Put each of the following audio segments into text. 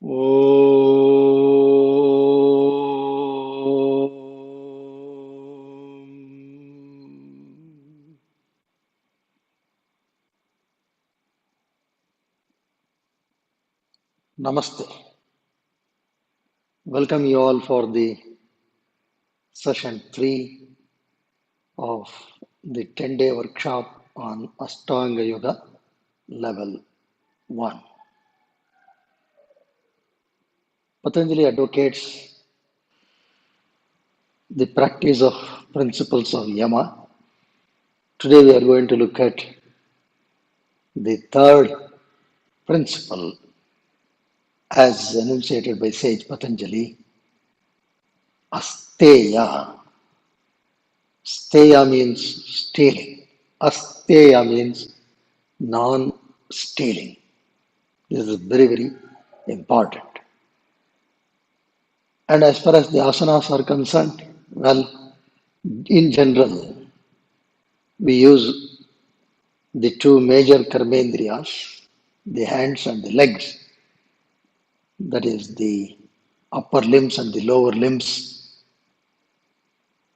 Namaste. Welcome you all for the session 3 of the 10-day workshop on Astanga Yoga Level 1. Patanjali advocates the practice of principles of Yama. Today we are going to look at the third principle as enunciated by sage Patanjali, Asteya. Steya means stealing. Asteya means non-stealing. This is very, very important. And as far as the asanas are concerned, well, in general, we use the two major karmendriyas, the hands and the legs, that is the upper limbs and the lower limbs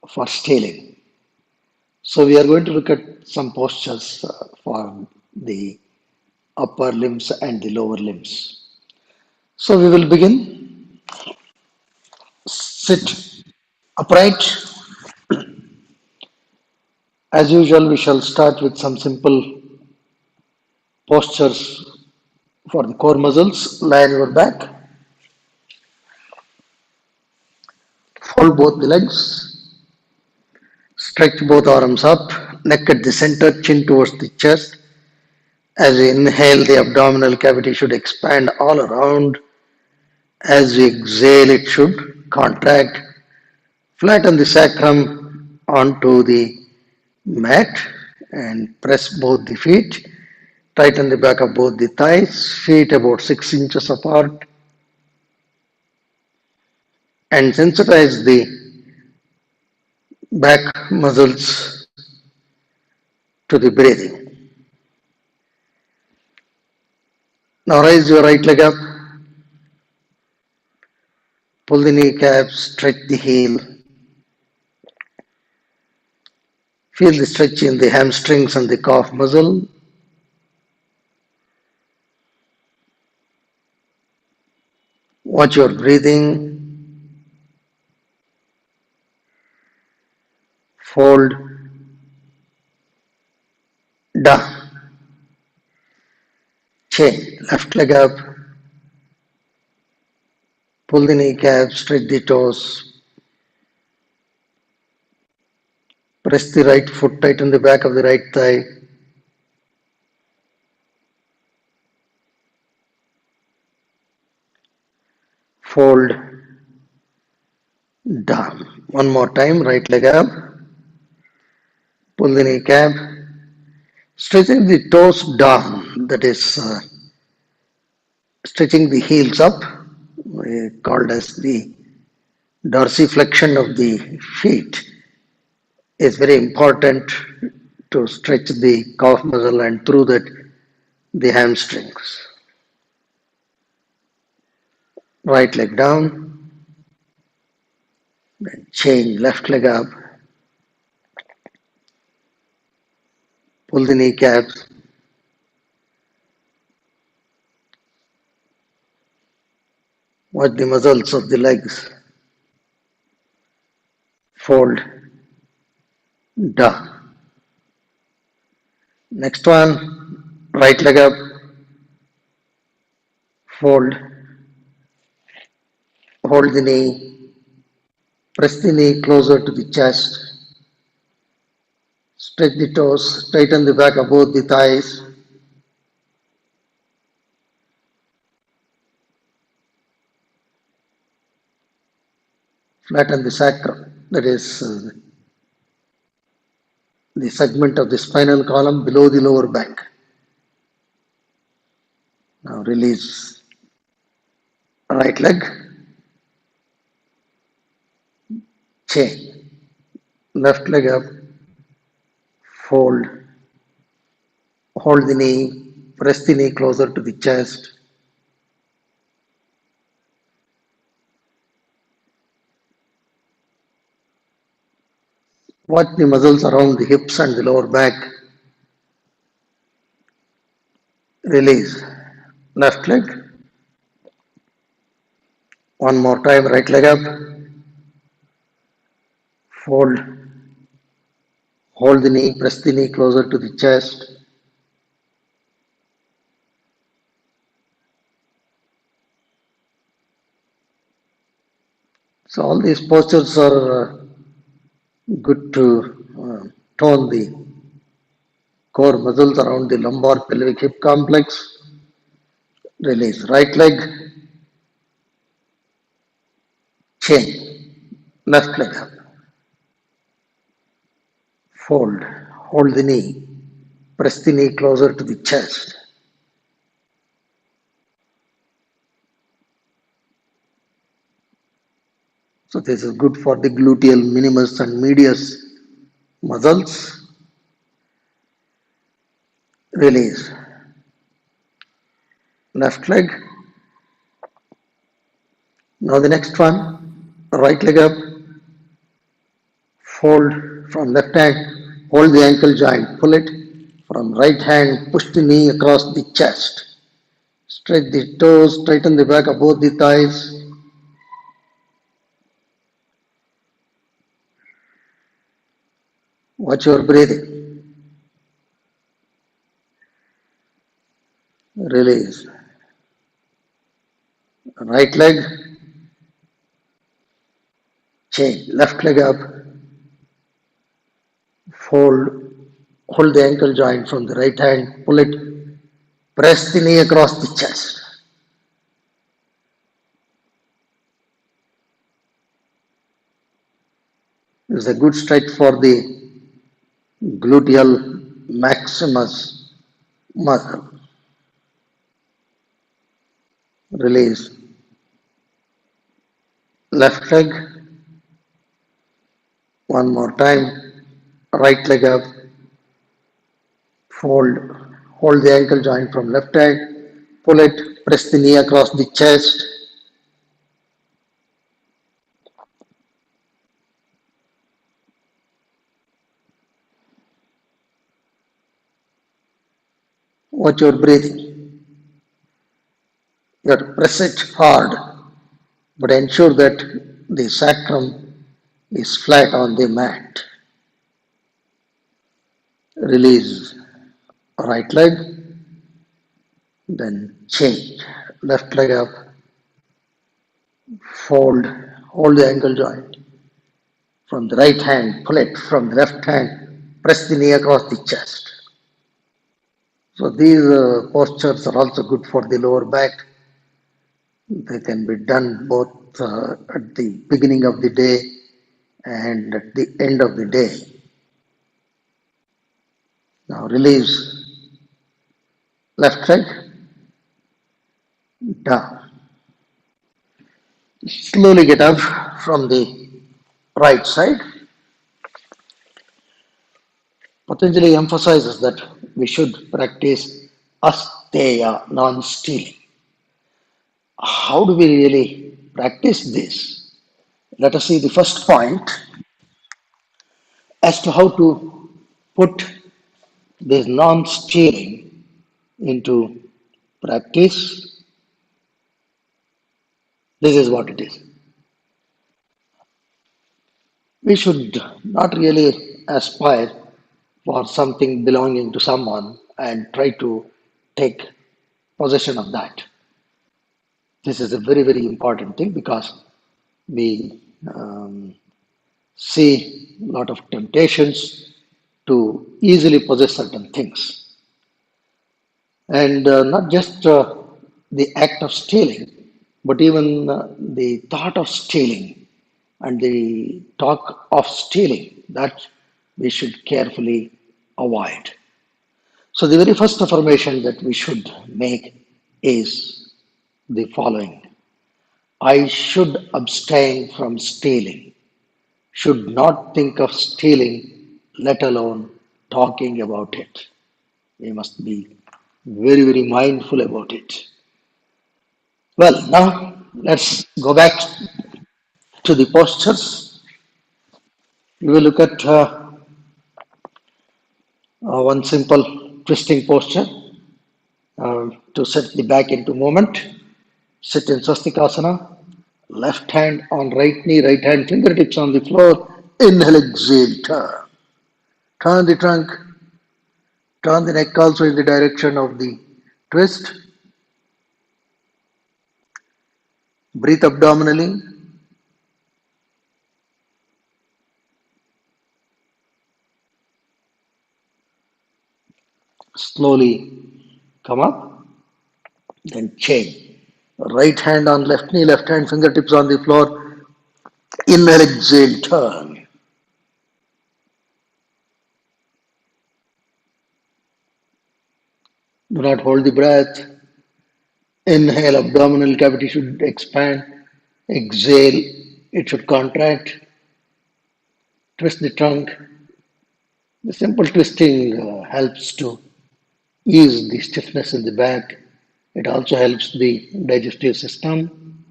for stealing. So we are going to look at some postures for the upper limbs and the lower limbs. So we will begin. Sit upright. As usual, we shall start with some simple postures for the core muscles. Lie on your back. Fold both the legs. Stretch both arms up. Neck at the center, chin towards the chest. As we inhale, the abdominal cavity should expand all around. As we exhale, it should contract. Flatten the sacrum onto the mat and press both the feet. Tighten the back of both the thighs, feet about 6 inches apart, and sensitize the back muscles to the breathing. Now raise your right leg up, pull the kneecap, stretch the heel. Feel the stretch in the hamstrings and the calf muscle. Watch your breathing. Fold down. Chain. Left leg up. Pull the kneecap, stretch the toes. Press the right foot, tighten the back of the right thigh. Fold down. One more time, right leg up. Pull the kneecap. Stretching the toes down, that is stretching the heels up, called as the dorsiflexion of the feet, is very important to stretch the calf muscle and through that the hamstrings. Right leg down, then chain left leg up, pull the kneecaps, watch the muscles of the legs, fold down. Next one, right leg up, fold, hold the knee, press the knee closer to the chest, stretch the toes, tighten the back of both the thighs. Flatten the sacrum, that is the segment of the spinal column below the lower back. Now release right leg, chain, left leg up, fold, hold the knee, press the knee closer to the chest, Watch the muscles around the hips and the lower back. Release. Left leg. One more time, right leg up. Fold. Hold the knee, press the knee closer to the chest. So all these postures are good to tone the core muscles around the lumbar pelvic hip complex. Release. Right leg, chain. Left leg up. Fold. Hold the knee. Press the knee closer to the chest. So this is good for the gluteal minimus and medius muscles. Release. Left leg. Now the next one. Right leg up. Fold from left hand. Hold the ankle joint. Pull it. From right hand, push the knee across the chest. Stretch the toes. Straighten the back of both the thighs. Watch your breathing. Release. Right leg. Chain. Left leg up. Fold. Hold the ankle joint from the right hand. Pull it. Press the knee across the chest. This is a good stretch for the gluteal maximus muscle. Release. Left leg. One more time. Right leg up. Fold. Hold the ankle joint from left hand. Pull it. Press the knee across the chest. Watch your breathing. You have to press it hard, but ensure that the sacrum is flat on the mat. Release. Right leg. Then change. Left leg up. Fold. Hold the ankle joint. From the right hand, pull it. From the left hand, press the knee across the chest. So these postures are also good for the lower back. They can be done both at the beginning of the day and at the end of the day. Now release. Left leg down. Slowly get up from the right side. Patanjali emphasizes that we should practice asteya, non-stealing. How do we really practice this? Let us see the first point as to how to put this non-stealing into practice. This is what it is. We should not really aspire for something belonging to someone and try to take possession of that. This is a very, very important thing because we see a lot of temptations to easily possess certain things. And not just the act of stealing, but even the thought of stealing and the talk of stealing that we should carefully avoid. So, the very first affirmation that we should make is the following: I should abstain from stealing, should not think of stealing, let alone talking about it. We must be very, very mindful about it. Well, now let's go back to the postures. We will look at One simple twisting posture to set the back into movement. Sit in Swastikasana. Left hand on right knee, right hand fingertips on the floor. Inhale, exhale, turn. Turn the trunk. Turn the neck also in the direction of the twist. Breathe abdominally. Slowly come up. Then change. Right hand on left knee, left hand fingertips on the floor. Inhale, exhale, turn. Do not hold the breath. Inhale, abdominal cavity should expand. Exhale, it should contract. Twist the trunk. The simple twisting helps to ease the stiffness in the back. It also helps the digestive system.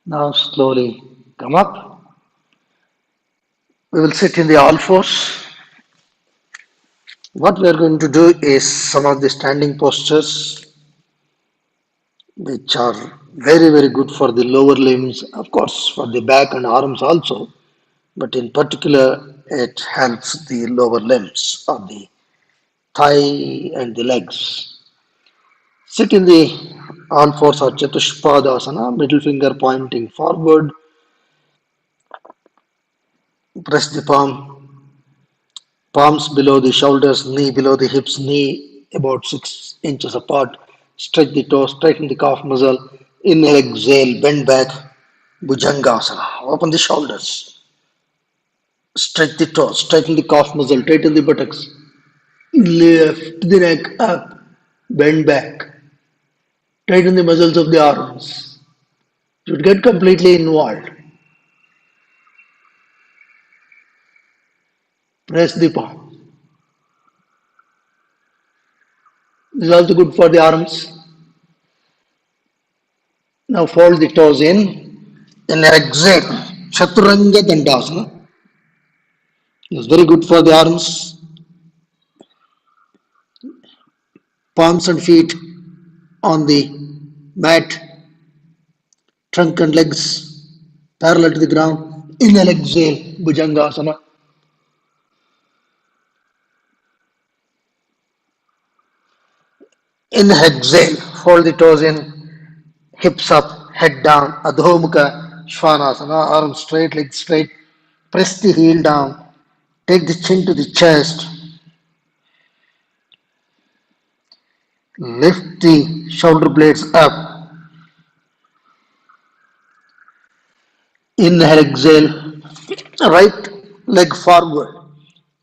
Now slowly come up. We will sit in the all fours. What we are going to do is some of the standing postures which are very, very good for the lower limbs, of course, for the back and arms also, but in particular, it helps the lower limbs of the thigh and the legs. Sit in the all fours or Chatushpadasana, middle finger pointing forward, press the palms below the shoulders, knee below the hips, knee about 6 inches apart. Stretch the toes, straighten the calf muscle. Inhale, exhale, bend back. Bhujangasana. Open the shoulders. Stretch the toes, straighten the calf muscle, tighten the buttocks. Lift the neck up. Bend back. Tighten the muscles of the arms. Should get completely involved. Press the palm. This is also good for the arms. Now fold the toes in. Then exhale. Chaturanga Dandasana. It's very good for the arms, palms and feet on the mat, trunk and legs parallel to the ground. Inhale, exhale, Bhujangasana. Inhale, exhale, fold the toes in, hips up, head down, Adhomukha Svanasana, arms straight, legs straight. Press the heel down, take the chin to the chest, lift the shoulder blades up. Inhale, exhale, right leg forward.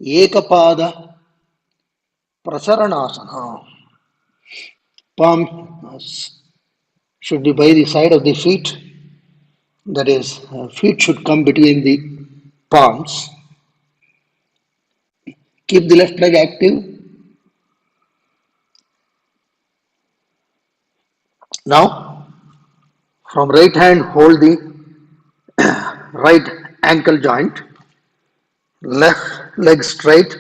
Ekapada Prasaranasana. Palm should be by the side of the feet. That is, feet should come between the palms. Keep the left leg active. Now, from right hand, hold the right ankle joint. Left leg straight.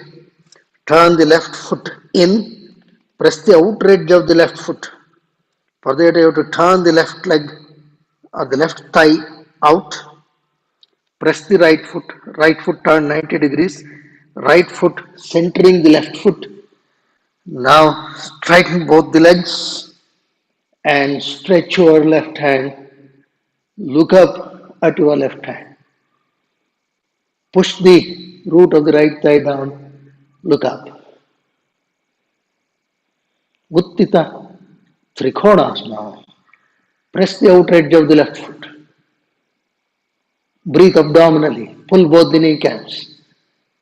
Turn the left foot in. Press the outer edge of the left foot. For that, you have to turn the left leg or the left thigh out. Press the right foot turn 90 degrees, right foot centering the left foot. Now straighten both the legs and stretch your left hand. Look up at your left hand. Push the root of the right thigh down. Look up. Uttita Trikonasana. Press the outer edge of the left foot. Breathe abdominally. Pull both the kneecaps.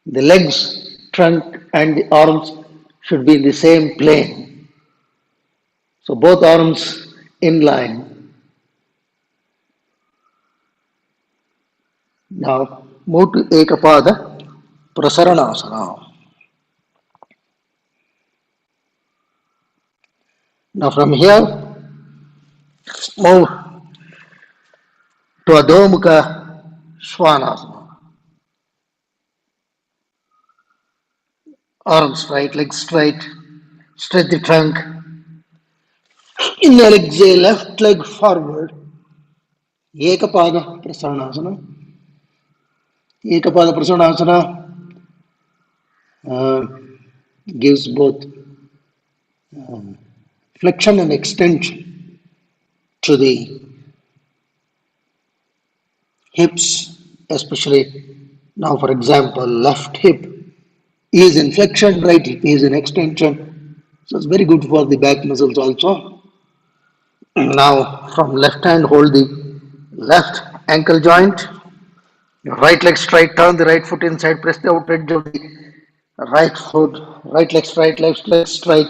The legs, trunk, and the arms should be in the same plane. So both arms in line. Now move to Ekapada Prasaranasana. Now from here, move to Adho Mukha Svanasana. Arms right, legs straight, stretch the trunk. Inhale, exhale, left leg forward. Ekapada Prasanasana. Ekapada Prasanasana uh, gives both flexion and extension to the hips, especially now, for example, left hip is in flexion, right hip is in extension. So it's very good for the back muscles also. Now, from left hand, hold the left ankle joint. Your right leg straight, turn the right foot inside, press the outer edge of the right foot, right leg straight, left leg straight,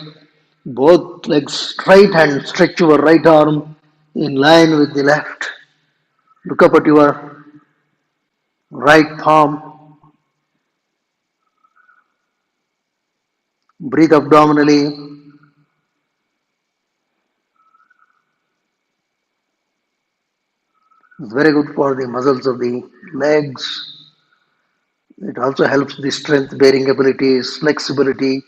both legs straight and stretch your right arm in line with the left. Look up at your right palm, breathe abdominally. It's very good for the muscles of the legs. It also helps the strength bearing abilities, flexibility.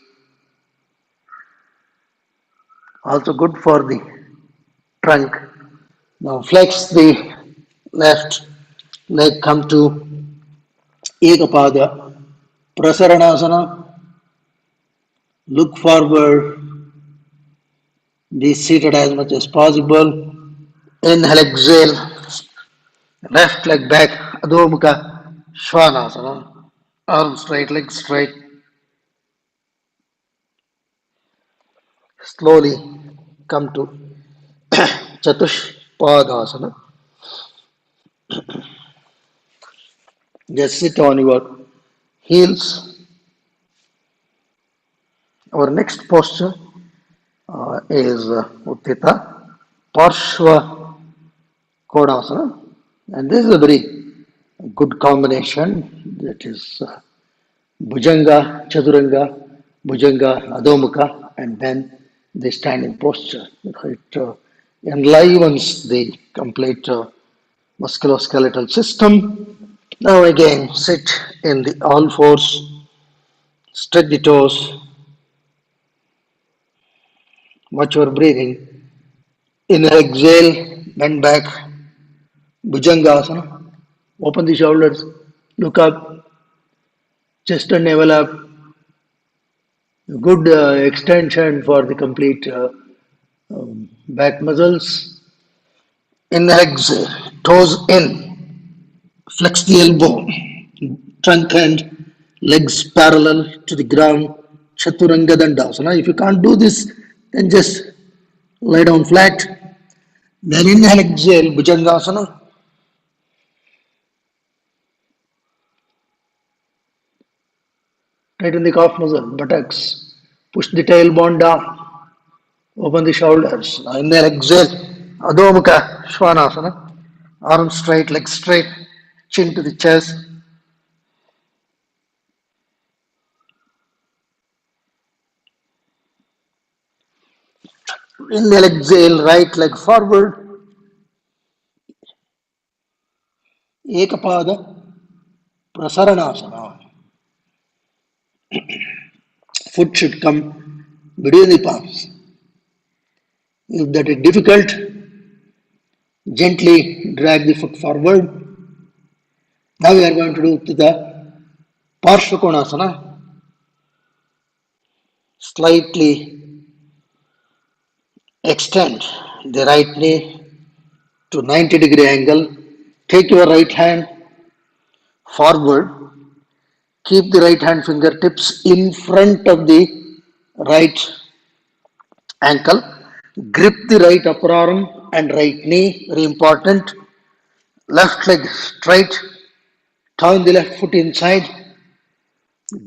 Also good for the trunk. Now flex the left leg, come to Ekapada Prasaranasana. Look forward, be seated as much as possible. Inhale, exhale, left leg back, Adho Mukha Svanasana. Arm straight, leg straight. Slowly come to Chatushpadasana. Just sit on your heels. Our next posture is Uttita Parshva Kodasana. And this is a very good combination. That is Bhujanga, Chaturanga, Bhujanga, Adhomukha, and then the standing posture. It enlivens the complete musculoskeletal system. Now again, sit in the all fours, stretch the toes, watch your breathing. Inhale, exhale, bend back, Bhujangasana. Open the shoulders, look up, chest and navel up. Good extension for the complete back muscles. Inhale, exhale, toes in, flex the elbow, trunk and legs parallel to the ground. Chaturanga Dandasana. If you can't do this, then just lie down flat. Then inhale, exhale, Bhujangasana. Tighten the calf muscle, buttocks. Push the tailbone down. Open the shoulders. Now inhale, exhale. Adho Mukha Svanasana. Arms straight, legs straight. Chin to the chest. Inhale, exhale, right leg forward. Ekapada Prasaranasana. Foot should come between the palms. If that is difficult, gently drag the foot forward. Now we are going to do to the Parshvakonasana. Slightly extend the right knee to 90-degree angle. Take your right hand forward. Keep the right hand fingertips in front of the right ankle. Grip the right upper arm and right knee. Very important. Left leg straight. Turn the left foot inside.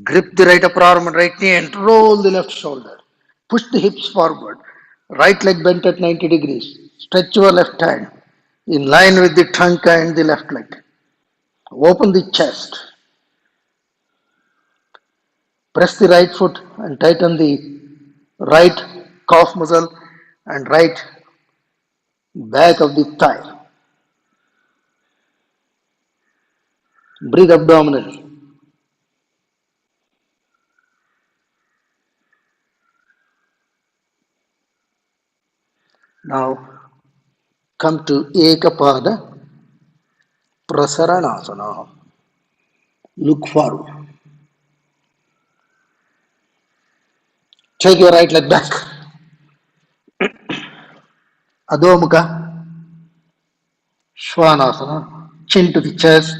Grip the right upper arm and right knee and roll the left shoulder. Push the hips forward. Right leg bent at 90 degrees. Stretch your left hand in line with the trunk and the left leg. Open the chest. Press the right foot and tighten the right calf muscle and right back of the thigh. Breathe abdominally. Now come to Ekapada Prasaranasana. Look forward. Take your right leg back. Adho Svanasana. Chin to the chest.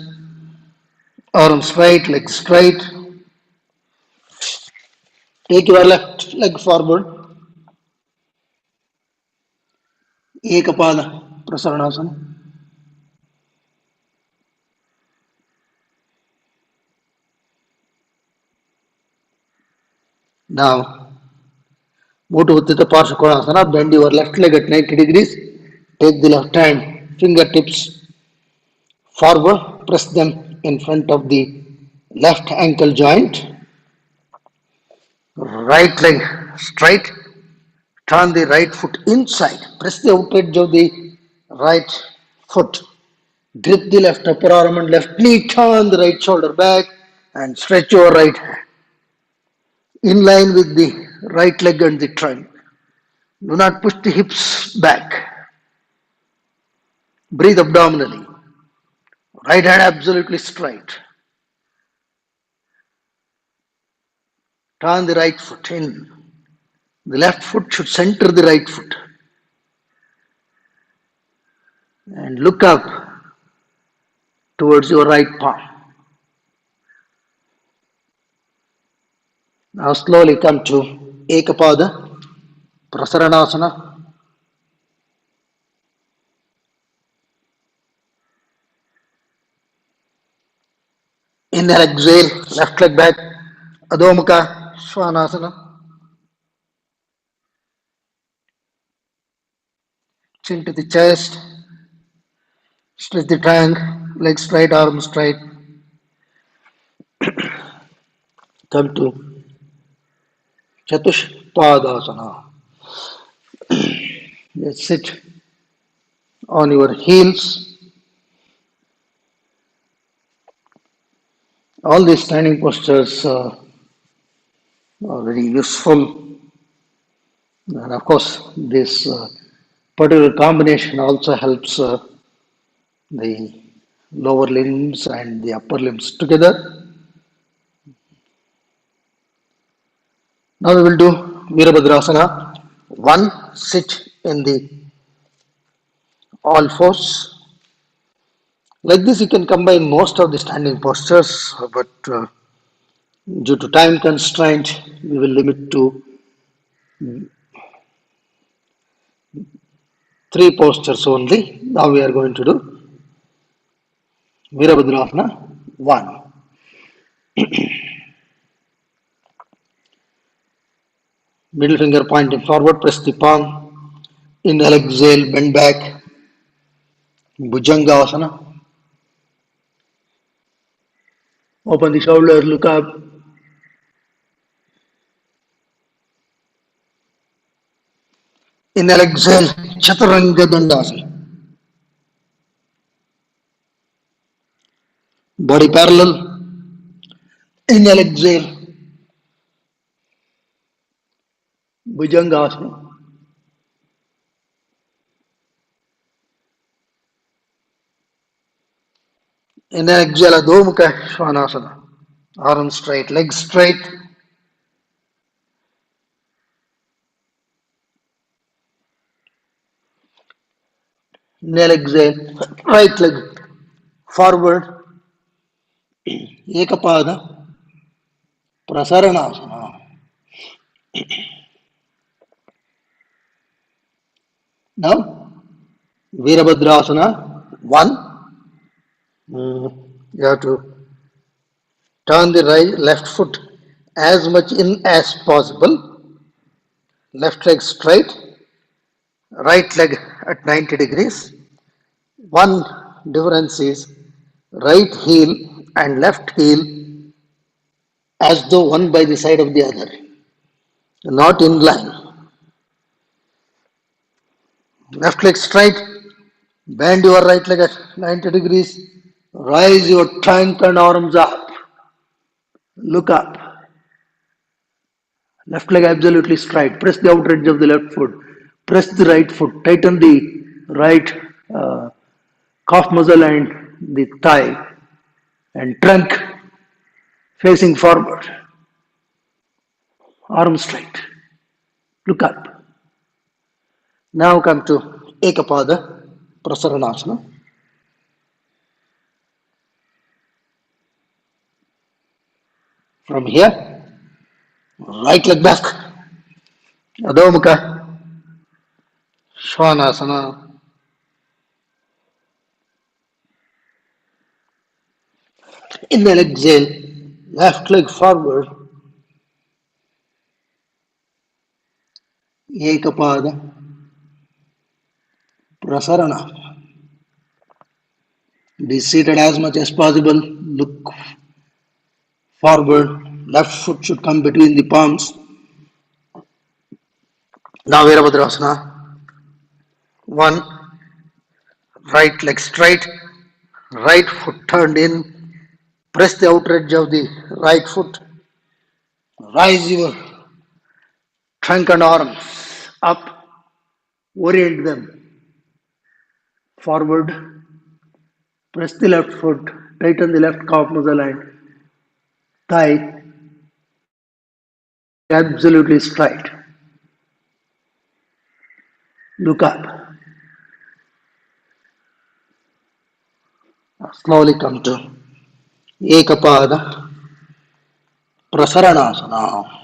Arm straight, leg straight. Take your left leg forward. Ekapada Prasaranasana. Now move to Uttita Parshakonasana. Bend your left leg at 90 degrees. Take the left hand fingertips forward. Press them in front of the left ankle joint. Right leg straight. Turn the right foot inside. Press the outer edge of the right foot. Grip the left upper arm and left knee. Turn the right shoulder back and stretch your right hand in line with the right leg and the trunk. Do not push the hips back. Breathe abdominally. Right hand absolutely straight. Turn the right foot in. The left foot should center the right foot. And look up towards your right palm. Now slowly come to Ekapada Prasaranasana. Inhale, exhale, left leg back. Adho Svanasana. Chin to the chest. Stretch the trunk. Legs straight, arms straight. Come to Chatushpadasana. Let's sit on your heels. All these standing postures are very useful. And of course, this particular combination also helps the lower limbs and the upper limbs together. Now we will do Virabhadrasana. One, sit in the all fours. Like this, you can combine most of the standing postures, but due to time constraint, we will limit to three postures only. Now we are going to do Virabhadrasana 1. Middle finger pointing forward, press the palm. Inhale, exhale, bend back. Bhujangasana. Open the shoulder, look up. Inhale, exhale, Chaturanga Dandasana. Body parallel. Inhale, exhale, Bhujangasana. Inhale, exhale, Adho Svanasana. Arms straight, legs straight. Inhale, exhale, right leg forward. Ekapada Prasaranasana. Now, Virabhadrasana 1. You have to turn the left foot as much in as possible. Left leg straight. Right leg at 90 degrees. One difference is right heel and left heel as though one by the side of the other, not in line. Left leg straight, bend your right leg at 90 degrees, rise your trunk and arms up, look up. Left leg absolutely straight, press the outer edge of the left foot, Press the right foot, tighten the right uh, calf muscle and the thigh, and trunk facing forward, arm straight. Look up. Now come to Ekapada, Prasaranasana. From here, right leg back, Adho Mukha, Svanasana. Inhale, exhale, left leg forward, Ekapada, Prasarana. Be seated as much as possible. Look forward. Left foot should come between the palms. Now Virabhadrasana. One, right leg straight, right foot turned in. Press the outer edge of the right foot. Rise your trunk and arms up. Orient them forward. Press the left foot. Tighten the left calf muscle and thigh. Absolutely straight. Look up. Slowly come to Ekapada Prasaranasana.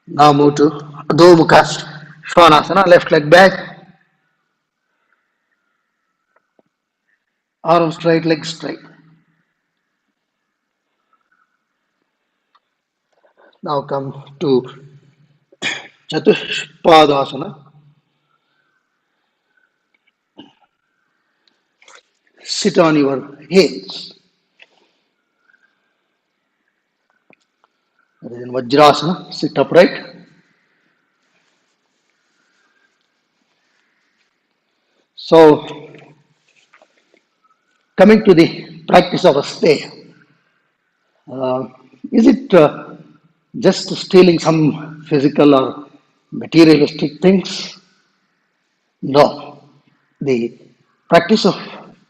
Now move to Adho Mukha Svanasana. Left leg back, arm straight, leg straight. Now come to Chatushpadasana. Sit on your heels. Then Vajrasana. Sit upright. So, coming to the practice of a stay, uh, is it just stealing some physical or materialistic things? No. The practice of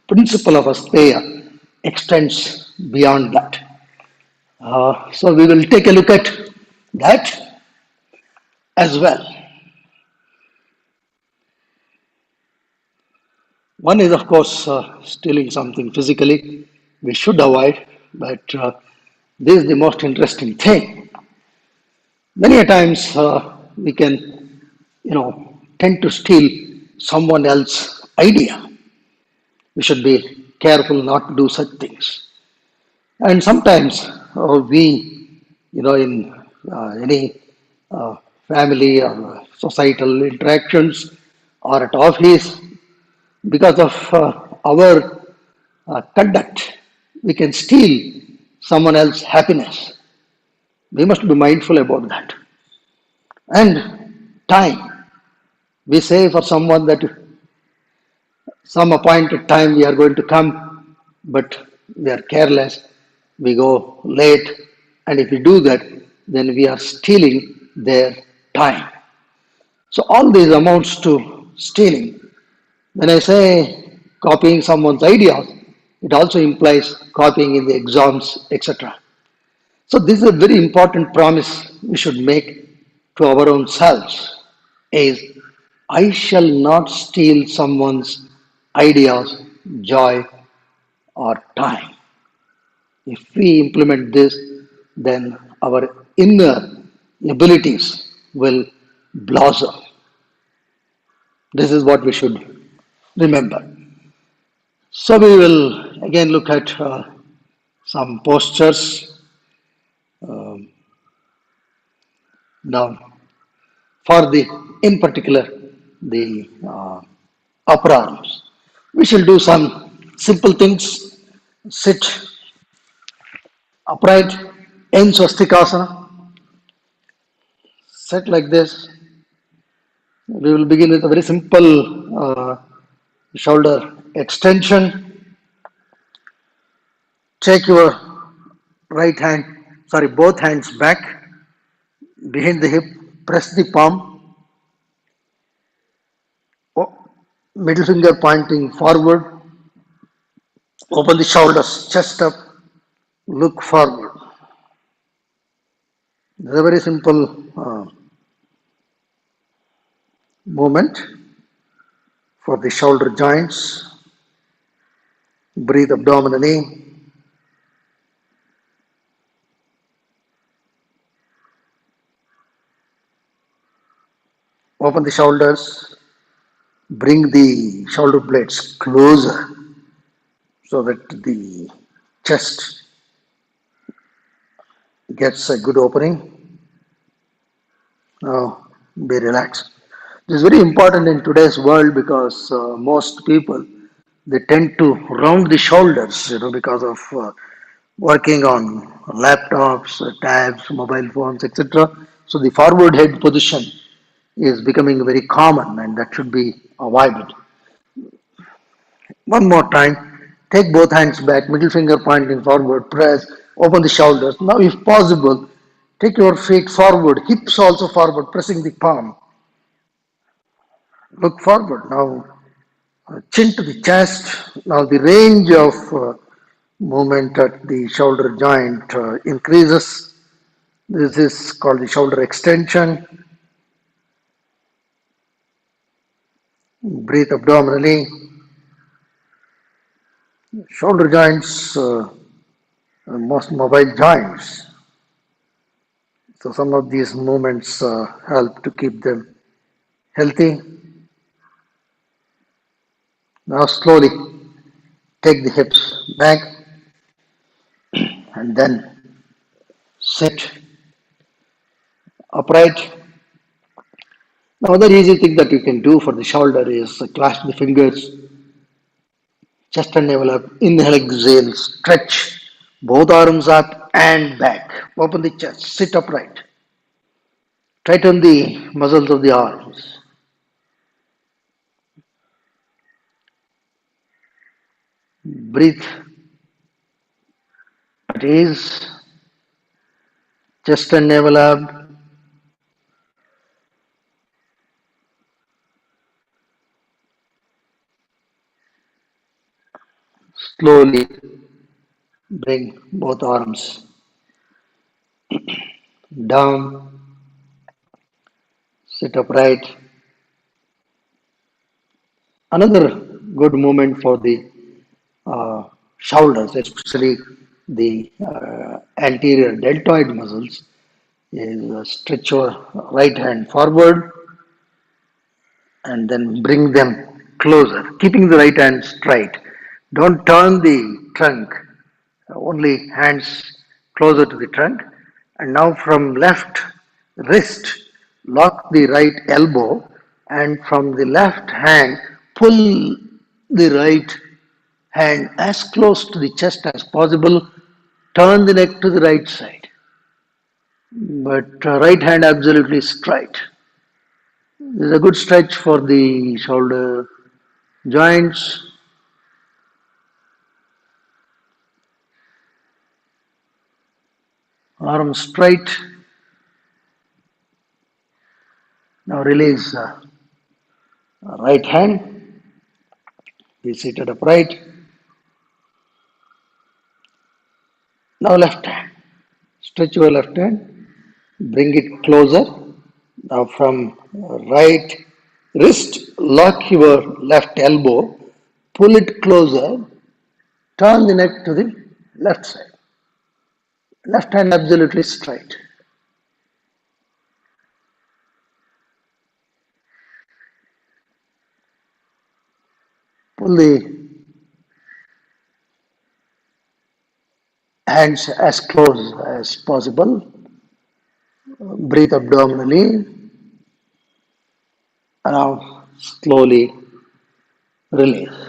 principle of a stay extends beyond that. So we will take a look at that as well. One is, of course, stealing something physically. We should avoid, but this is the most interesting thing. Many a times we can, tend to steal someone else's idea. We should be careful not to do such things. And sometimes in any uh, family or societal interactions or at office, because of our conduct, we can steal someone else's happiness. We must be mindful about that. And time. We say for someone that some appointed time we are going to come, but we are careless, we go late, and if we do that, then we are stealing their time. So all these amounts to stealing. When I say copying someone's ideas, it also implies copying in the exams, etc. So this is a very important promise we should make to our own selves is I shall not steal someone's ideas, joy, or time. If we implement this, then our inner abilities will blossom. This is what we should remember. So we will again look at some postures. Now, for the in particular the upper arms, we shall do some simple things. Sit upright in swastikasana. Sit like this. We will begin with a very simple shoulder extension. Take your right hand, sorry, both hands back behind the hip, press the palm, middle finger pointing forward, open the shoulders, chest up, look forward. It's a very simple movement for the shoulder joints. Breathe abdominally. Open the shoulders. Bring the shoulder blades closer so that the chest gets a good opening. Now be relaxed. This is very important in today's world because most people they tend to round the shoulders, because of working on laptops, tabs, mobile phones, etc. So the forward head position is becoming very common, and that should be avoided. One more time, take both hands back, middle finger pointing forward, press, open the shoulders. Now, if possible, take your feet forward, hips also forward, pressing the palm. Look forward. Now, chin to the chest. Now, the range of movement at the shoulder joint increases. This is called the shoulder extension. Breathe abdominally. Shoulder joints, most mobile joints. So some of these movements help to keep them healthy. Now slowly take the hips back and then sit upright. Now another easy thing that you can do for the shoulder is clasp the fingers, chest and navel up, inhale, exhale, stretch both arms up and back. Open the chest, sit upright. Tighten the muscles of the arms. Breathe at ease, chest and navel up. Slowly bring both arms down, sit upright. Another good movement for the shoulders, especially the anterior deltoid muscles, is stretch your right hand forward and then bring them closer, keeping the right hand straight. Don't turn the trunk, only hands closer to the trunk. And now from left wrist, lock the right elbow, and from the left hand, pull the right hand as close to the chest as possible. Turn the neck to the right side, but right hand absolutely straight. This is a good stretch for the shoulder joints. Arm straight. Now release right hand. Be seated upright. Now left hand. Stretch your left hand. Bring it closer. Now from right wrist, lock your left elbow. Pull it closer. Turn the neck to the left side. Left hand absolutely straight. Pull the hands as close as possible. Breathe abdominally. Now slowly release.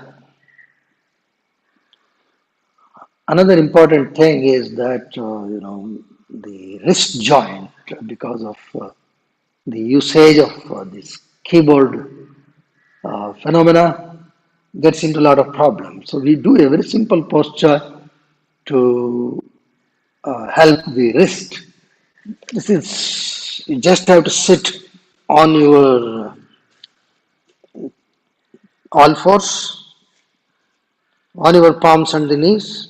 Another important thing is that the wrist joint, because of the usage of this keyboard phenomena, gets into a lot of problems. So we do a very simple posture to help the wrist. This is, you just have to sit on your all fours, on your palms and the knees.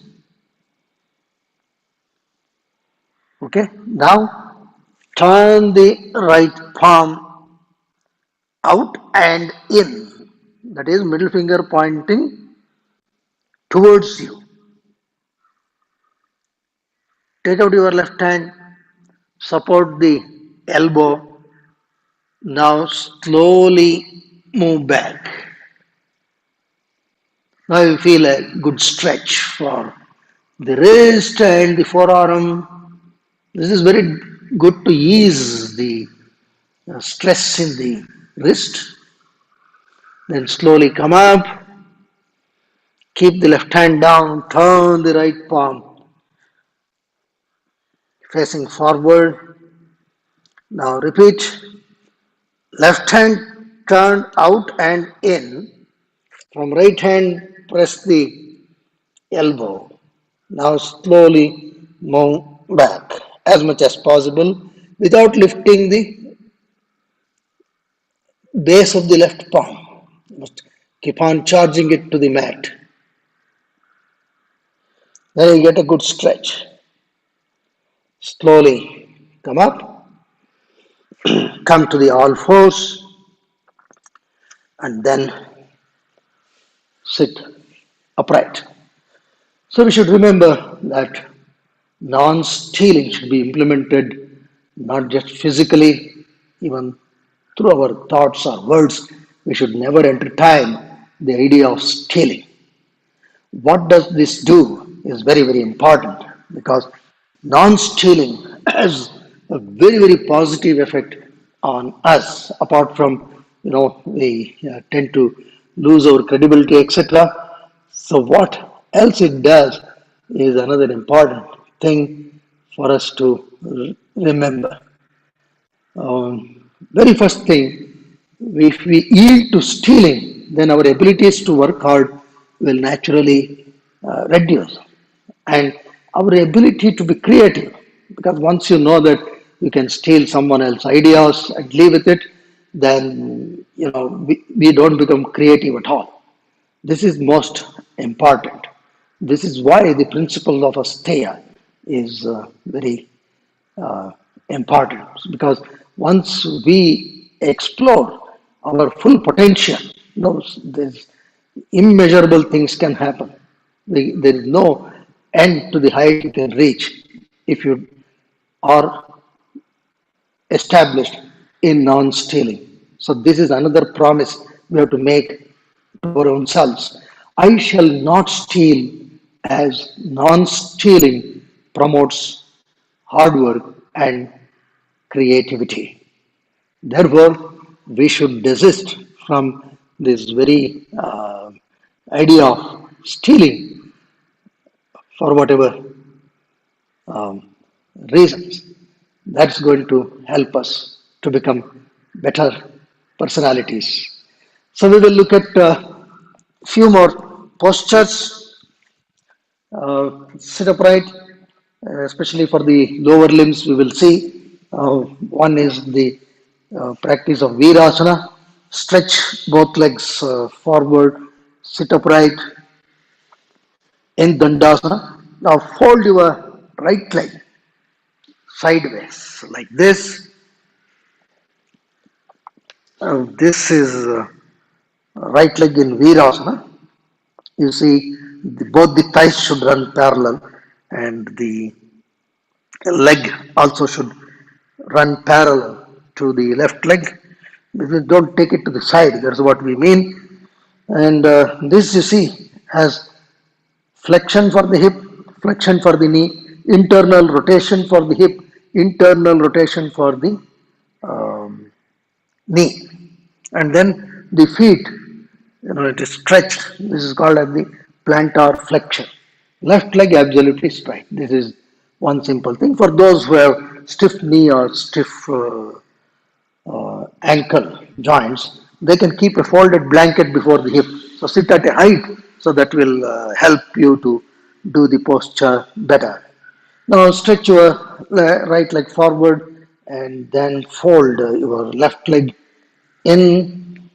Okay, now turn the right palm out and in. That is middle finger pointing towards you. Take out your left hand, support the elbow. Now slowly move back. Now you feel a good stretch for the wrist and the forearm. This is very good to ease the stress in the wrist. Then slowly come up, keep the left hand down, turn the right palm facing forward. Now repeat, left hand turn out and in. From right hand, press the elbow. Now slowly move back as much as possible without lifting the base of the left palm. You must keep on charging it to the mat. Then you get a good stretch. Slowly come up, come to the all fours, and then sit upright. So we should remember that non-stealing should be implemented not just physically, even through our thoughts or words. We should never entertain the idea of stealing. What does this do is very, very important, because non-stealing has a very, very positive effect on us. Apart from, we tend to lose our credibility, etc. So what else it does is another important thing for us to remember. Very first thing, if we yield to stealing, then our abilities to work hard will naturally reduce, and our ability to be creative. Because once you know that you can steal someone else's ideas and live with it, then we don't become creative at all. This is most important. This is why the principle of asteya is very uh, important, because once we explore our full potential, there's immeasurable things can happen. There is no end to the height you can reach if you are established in non-stealing. So this is another promise we have to make to our own selves. I shall not steal, as non-stealing promotes hard work and creativity. Therefore, we should desist from this very idea of stealing for whatever um, reasons. That's going to help us to become better personalities. So we will look at a few more postures. Sit upright, especially for the lower limbs, we will see. One is the practice of Virasana. Stretch both legs forward, sit upright in Dandasana. Now fold your right leg sideways like this. This is right leg in Virasana. You see, both the thighs should run parallel, and the leg also should run parallel to the left leg. Don't take it to the side. That's what we mean. And this, you see, has flexion for the hip, flexion for the knee, internal rotation for the hip, internal rotation for the um, knee. And then the feet, it is stretched. This is called as the plantar flexion. Left leg absolutely straight. This is one simple thing. For those who have stiff knee or stiff ankle joints, they can keep a folded blanket before the hip. So sit at a height, so that will help you to do the posture better. Now stretch your right leg forward and then fold your left leg in,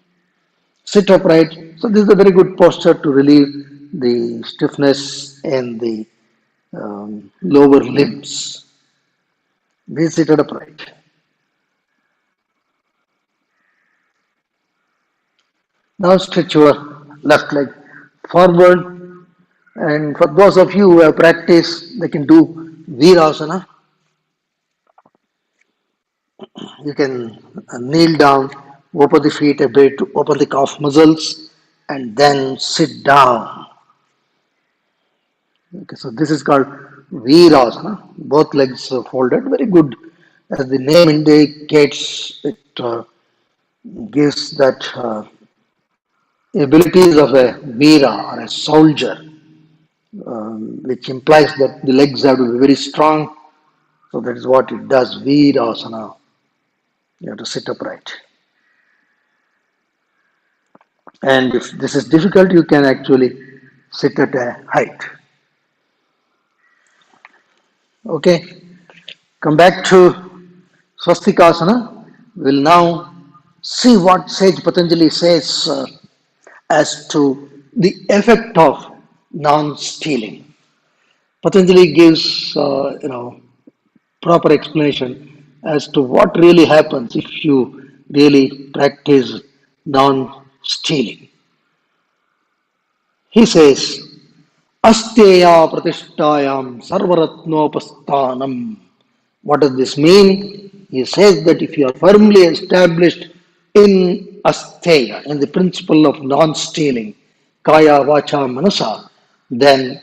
sit upright. So this is a very good posture to relieve the stiffness in the lower limbs. Be seated upright. Now stretch your left leg forward. And for those of you who have practiced, they can do Virasana. You can kneel down, open the feet a bit, open the calf muscles, and then sit down. Okay, so this is called Virasana. Both legs folded. Very good. As the name indicates, it gives that abilities of a Veera or a soldier, which implies that the legs have to be very strong. So that is what it does. Virasana. You have to sit upright. And if this is difficult, you can actually sit at a height. Okay, come back to Swastikasana. We'll now see what Sage Patanjali says as to the effect of non-stealing. Patanjali gives, proper explanation as to what really happens if you really practice non-stealing. He says, Asteya pratishtayam sarvaratnopasthanam. What does this mean? He says that if you are firmly established in asteya, in the principle of non-stealing, kaya, vacha, manasa, then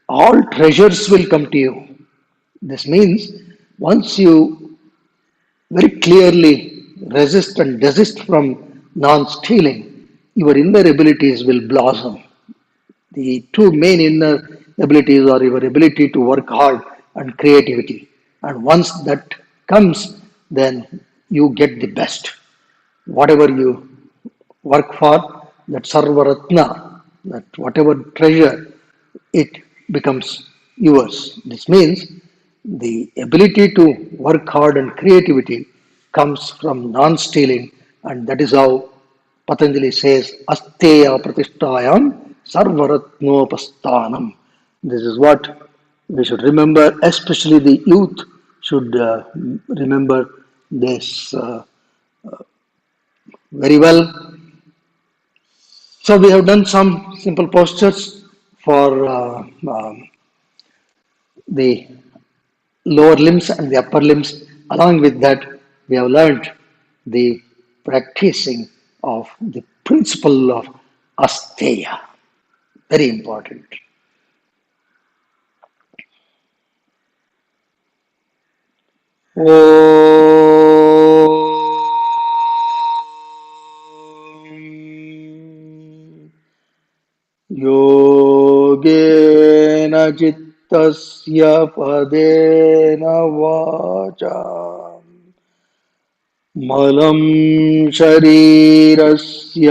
all treasures will come to you. This means once you very clearly resist and desist from non-stealing, your inner abilities will blossom. The two main inner abilities are your ability to work hard and creativity. And once that comes, then you get the best. Whatever you work for, that sarvaratna, that whatever treasure, it becomes yours. This means the ability to work hard and creativity comes from non-stealing, and that is how Patanjali says, Asteya pratishtayam sarvaratnopasthanam. This is what we should remember, especially the youth should remember this very well. So we have done some simple postures for the lower limbs and the upper limbs. Along with that, we have learned the practicing of the principle of asteya. Very important. योगेन चित्तस्य पदेन वाचा मलं शरीरस्य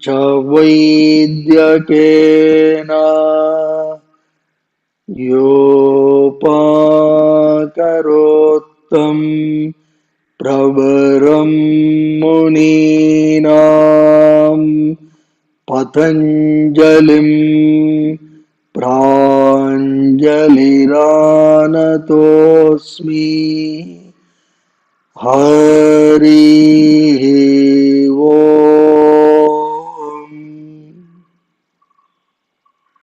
च वैद्यकेन योपाकरोत्तं प्रवरं मुनीनां पतञ्जलिं प्राञ्जलिरानतोऽस्मि हरिः